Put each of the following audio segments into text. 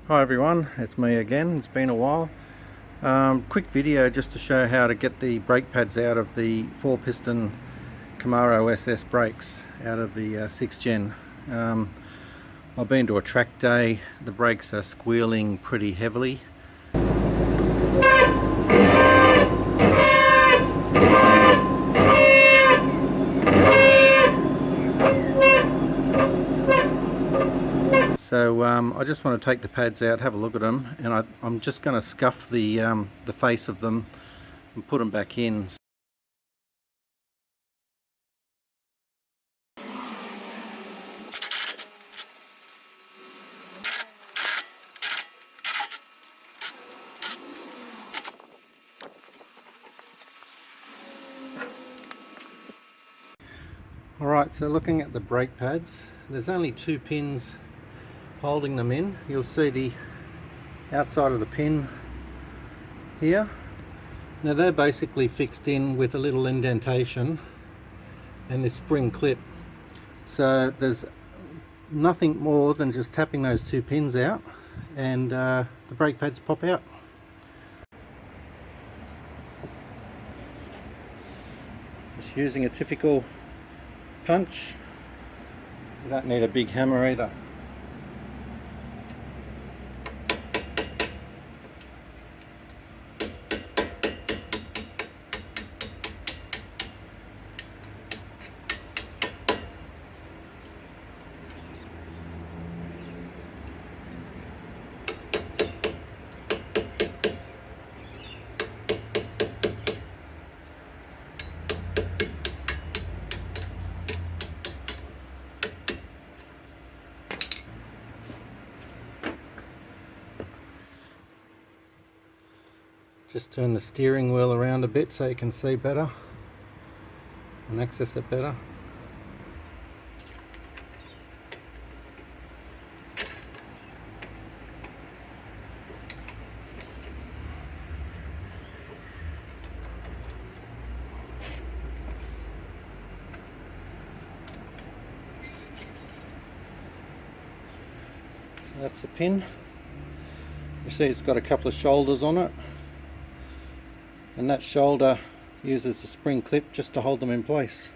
Hi everyone, it's me again. It's been a while. Quick video just to show how to get the brake pads out of the 4-piston Camaro SS brakes out of the 6th gen. I've been to a track day. The brakes are squealing pretty heavily. So I just want to take the pads out, have a look at them, and I'm just going to scuff the face of them and put them back in. Alright, so looking at the brake pads, there's only 2 pins holding them in. You'll see the outside of the pin here. Now they're basically fixed in with a little indentation and this spring clip. So there's nothing more than just tapping those 2 pins out and the brake pads pop out. Just using a typical punch. You don't need a big hammer either. Just turn the steering wheel around a bit so you can see better and access it better. So that's the pin. You see it's got a couple of shoulders on it, and that shoulder uses the spring clip just to hold them in place.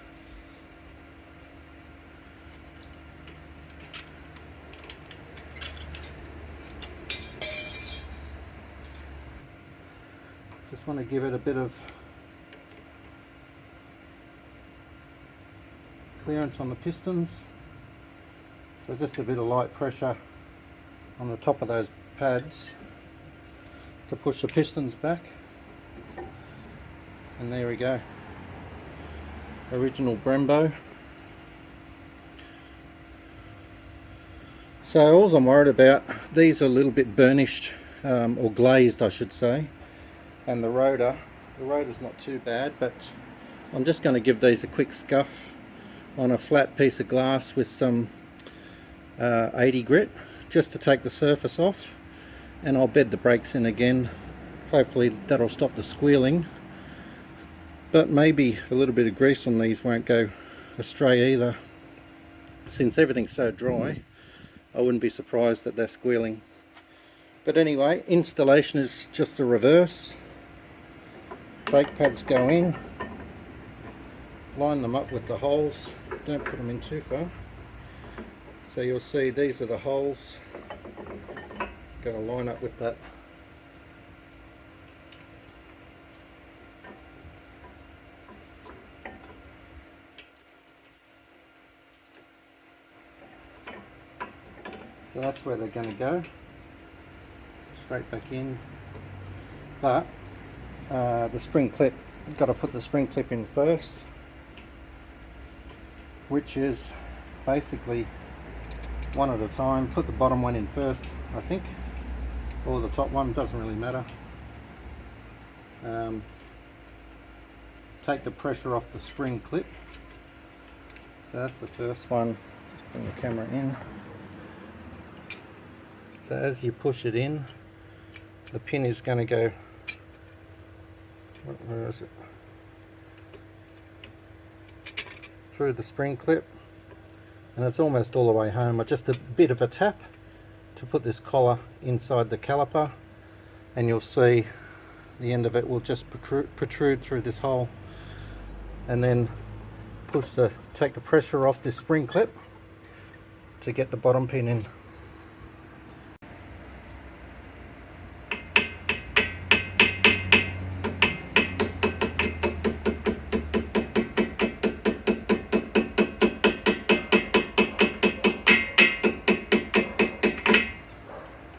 Just want to give it a bit of clearance on the pistons, so just a bit of light pressure on the top of those pads to push the pistons back. And there we go, original Brembo. So all I'm worried about, these are a little bit burnished or glazed I should say, and the rotor's not too bad, but I'm just going to give these a quick scuff on a flat piece of glass with some 80 grit just to take the surface off, and I'll bed the brakes in again. Hopefully that'll stop the squealing. But maybe a little bit of grease on these won't go astray either. Since everything's so dry, I wouldn't be surprised that they're squealing. But anyway, installation is just the reverse. Brake pads go in, line them up with the holes, don't put them in too far. So you'll see these are the holes, got to line up with that. So that's where they're going to go, straight back in. But the spring clip, you've got to put the spring clip in first, which is basically one at a time. Put the bottom one in first, I think, or the top one, doesn't really matter. Take the pressure off the spring clip. So that's the first one. Just bring the camera in. So as you push it in, the pin is going to go, where is it? Through the spring clip, and it's almost all the way home. Just a bit of a tap to put this collar inside the caliper, and you'll see the end of it will just protrude through this hole, and then take the pressure off this spring clip to get the bottom pin in.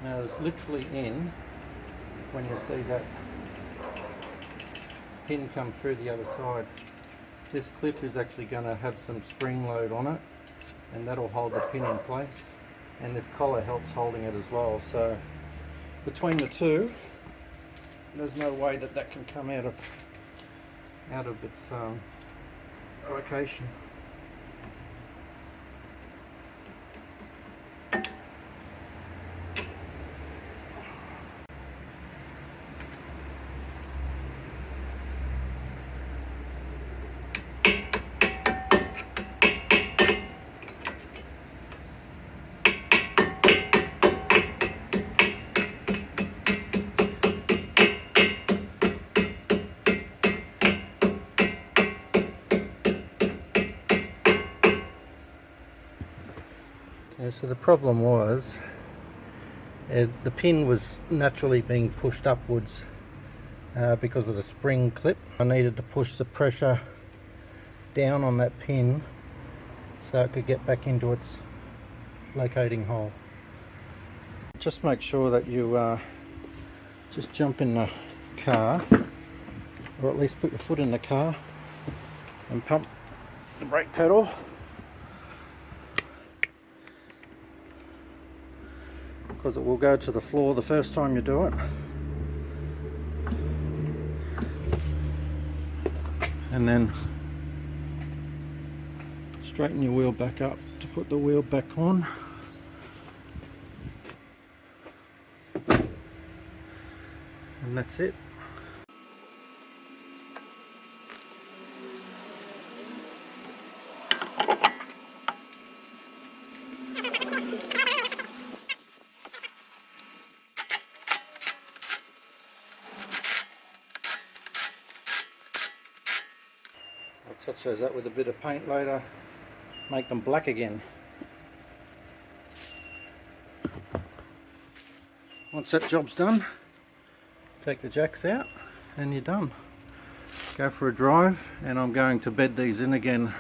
Now it's literally in when you see that pin come through the other side. This clip is actually going to have some spring load on it, and that'll hold the pin in place, and this collar helps holding it as well. So between the two, there's no way that that can come out of its location. So the problem was the pin was naturally being pushed upwards because of the spring clip. I needed to push the pressure down on that pin so it could get back into its locating hole. Just make sure that you just jump in the car, or at least put your foot in the car and pump the brake pedal. Because it will go to the floor the first time you do it. And then straighten your wheel back up to put the wheel back on. And that's it. Such as that with a bit of paint later, make them black again. Once that job's done, take the jacks out and you're done. Go for a drive, and I'm going to bed these in again